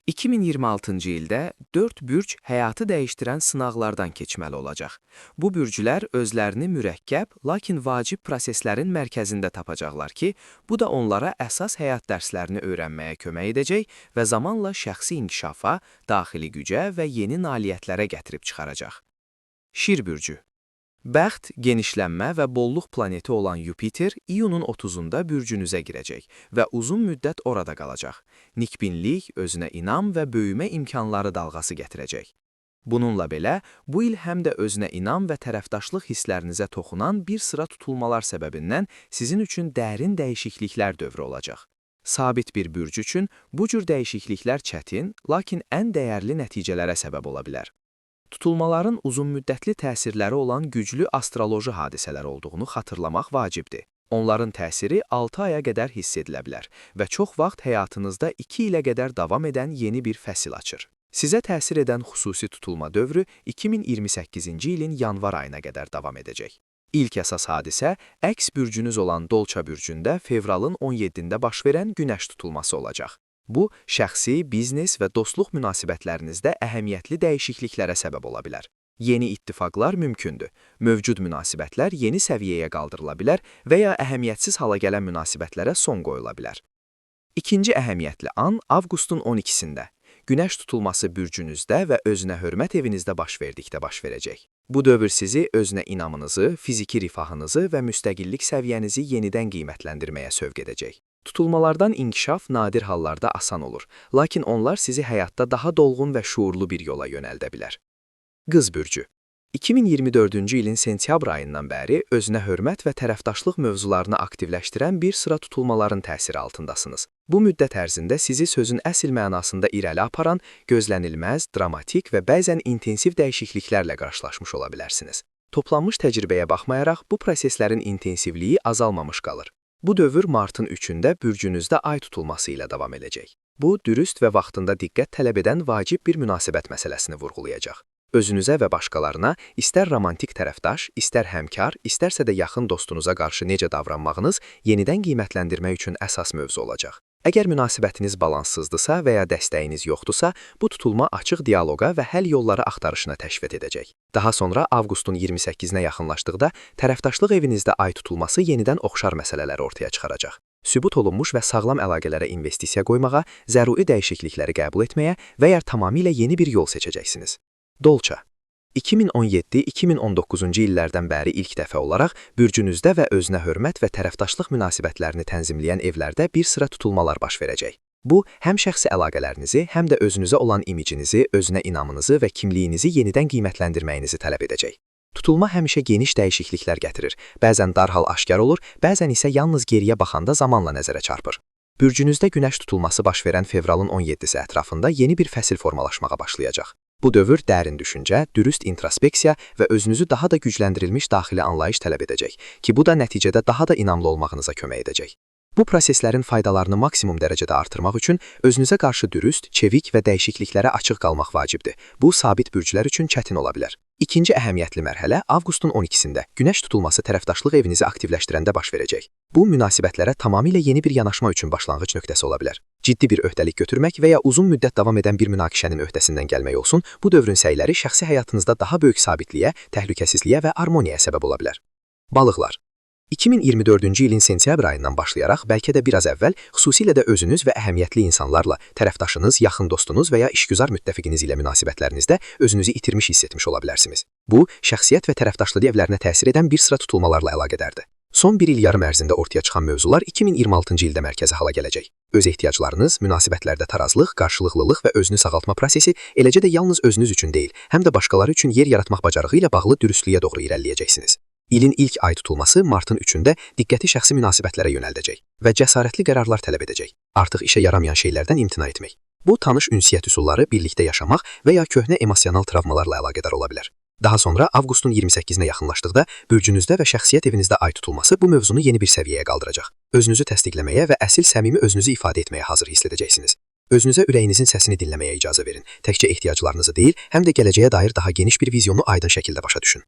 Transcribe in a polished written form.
2026-cı ildə 4 bürc həyatı dəyişdirən sınaqlardan keçməli olacaq. Bu bürclər özlərini mürəkkəb, lakin vacib proseslərin mərkəzində tapacaqlar ki, bu da onlara əsas həyat dərslərini öyrənməyə kömək edəcək və zamanla şəxsi inkişafa, daxili gücə və yeni nailiyyətlərə gətirib çıxaracaq. Şir bürcü. Bəxt, genişlənmə və bolluq planeti olan Yupiter iyunun 30-da bürcünüzə girəcək və uzun müddət orada qalacaq. Nikbinlik, özünə inam və böyümə imkanları dalğası gətirəcək. Bununla belə, bu il həm də özünə inam və tərəfdaşlıq hisslərinizə toxunan bir sıra tutulmalar səbəbindən sizin üçün dərin dəyişikliklər dövrü olacaq. Sabit bir bürc üçün bu cür dəyişikliklər çətin, lakin ən dəyərli nəticələrə səbəb ola bilər. Tutulmaların uzunmüddətli təsirləri olan güclü astroloji hadisələr olduğunu xatırlamaq vacibdir. Onların təsiri 6 aya qədər hiss edilə bilər və çox vaxt həyatınızda 2 ilə qədər davam edən yeni bir fəsil açır. Sizə təsir edən xüsusi tutulma dövrü 2028-ci ilin yanvar ayına qədər davam edəcək. İlk əsas hadisə əks bürcünüz olan Dolça bürcündə fevralın 17-də baş verən günəş tutulması olacaq. Bu, şəxsi, biznes və dostluq münasibətlərinizdə əhəmiyyətli dəyişikliklərə səbəb ola bilər. Yeni ittifaqlar mümkündür. Mövcud münasibətlər yeni səviyyəyə qaldırıla bilər və ya əhəmiyyətsiz hala gələn münasibətlərə son qoyula bilər. İkinci əhəmiyyətli an avqustun 12-sində. Günəş tutulması bürcünüzdə və özünə hörmət evinizdə baş verdikdə baş verəcək. Bu dövr sizi özünə inamınızı, fiziki rifahınızı və müstəqillik səviyyənizi yenidən qiymətləndirməyə sövq edəcək. Tutulmalardan inkişaf nadir hallarda asan olur, lakin onlar sizi həyatda daha dolğun və şuurlu bir yola yönəldə bilər. Qız bürcü. 2024-cü ilin sentyabr ayından bəri özünə hörmət və tərəfdaşlıq mövzularını aktivləşdirən bir sıra tutulmaların təsiri altındasınız. Bu müddət ərzində sizi sözün əsl mənasında irəli aparan, gözlənilməz, dramatik və bəzən intensiv dəyişikliklərlə qarşılaşmış ola bilərsiniz. Toplanmış təcrübəyə baxmayaraq, bu proseslərin intensivliyi azalmamış qalır. Bu dövr martın 3-də bürcünüzdə ay tutulması ilə davam edəcək. Bu, dürüst və vaxtında diqqət tələb edən vacib bir münasibət məsələsini vurğulayacaq. Özünüzə və başqalarına, istər romantik tərəfdaş, istər həmkar, istərsə də yaxın dostunuza qarşı necə davranmağınız yenidən qiymətləndirmək üçün əsas mövzu olacaq. Əgər münasibətiniz balanssızdısa və ya dəstəyiniz yoxdursa, bu tutulma açıq dialoqa və həll yolları axtarışına təşviq edəcək. Daha sonra avqustun 28-nə yaxınlaşdıqda tərəfdaşlıq evinizdə ay tutulması yenidən oxşar məsələləri ortaya çıxaracaq. Sübut olunmuş və sağlam əlaqələrə investisiya qoymağa, zəruri dəyişiklikləri qəbul etməyə və ya tamamilə yeni bir yol seçəcəksiniz. Dolça. 2017-2019-cu illərdən bəri ilk dəfə olaraq bürcünüzdə və özünə hörmət və tərəfdaşlıq münasibətlərini tənzimləyən evlərdə bir sıra tutulmalar baş verəcək. Bu, həm şəxsi əlaqələrinizi, həm də özünüzə olan imicinizi, özünə inamınızı və kimliyinizi yenidən qiymətləndirməyinizi tələb edəcək. Tutulma həmişə geniş dəyişikliklər gətirir, bəzən dərhal aşkar olur, bəzən isə yalnız geriyə baxanda zamanla nəzərə çarpır. Bürcünüzdə günəş tutulması baş verən fevralın 17-si ətrafında yeni bir fəsil formalaşmağa başlayacaq. Bu dövr dərin düşüncə, dürüst introspeksiya və özünüzü daha da gücləndirilmiş daxili anlayış tələb edəcək ki, bu da nəticədə daha da inamlı olmağınıza kömək edəcək. Bu proseslərin faydalarını maksimum dərəcədə artırmaq üçün özünüzə qarşı dürüst, çevik və dəyişikliklərə açıq qalmaq vacibdir. Bu, sabit bürclər üçün çətin ola bilər. İkinci əhəmiyyətli mərhələ avqustun 12-sində günəş tutulması tərəfdaşlıq evinizi aktivləşdirəndə baş verəcək. Bu, münasibətlərə tamamilə yeni bir yanaşma üçün başlanğıc nöqtəsi ola bilər. Ciddi bir öhdəlik götürmək və ya uzun müddət davam edən bir münaqişənin öhdəsindən gəlmək olsun, bu dövrün səyləri şəxsi həyatınızda daha böyük sabitliyə, təhlükəsizliyə və armoniyaya səbəb ola bilər. Balıqlar. 2024-cü ilin sentyabr ayından başlayaraq, bəlkə də biraz əvvəl, xüsusilə də özünüz və əhəmiyyətli insanlarla, tərəfdaşınız, yaxın dostunuz və ya işgüzar müttəfiqiniz ilə münasibətlərinizdə özünüzü itirmiş hiss etmiş ola bilərsiniz. Bu, şəxsiyyət və tərəfdaşlıq evlərinə təsir edən bir sıra tutulmalarla əlaqədardır. Son bir il yarım ərzində ortaya çıxan mövzular 2026-cı ildə mərkəzi hala gələcək. Öz ehtiyaclarınız, münasibətlərdə tarazlıq, qarşılıqlılıq və özünü sağaltma prosesi eləcə də yalnız özünüz üçün deyil, həm də başqaları üçün yer yaratmaq bacarığı ilə bağlı dürüstlüyə doğru irəliləyəcəksiniz. İlin ilk ay tutulması martın 3-də diqqəti şəxsi münasibətlərə yönəldəcək və cəsarətli qərarlar tələb edəcək. Artıq işə yaramayan şeylərdən imtina etmək. Bu, tanış ünsiyyət üsulları, birlikdə yaşamaq və ya köhnə emosional travmalarla əlaqədar ola bilər. Daha sonra avqustun 28-nə yaxınlaşdıqda bürcünüzdə və şəxsiyyət evinizdə ay tutulması bu mövzunu yeni bir səviyyəyə qaldıracaq. Özünüzü təsdiqləməyə və əsl səmimi özünüzü ifadə etməyə hazır hiss edəcəksiniz. Özünüzə ürəyinizin səsini dinləməyə icazə verin. Təkcə ehtiyaclarınızı deyil, həm də gələcəyə dair daha geniş bir vizyonu aydın şəkildə başa düşün.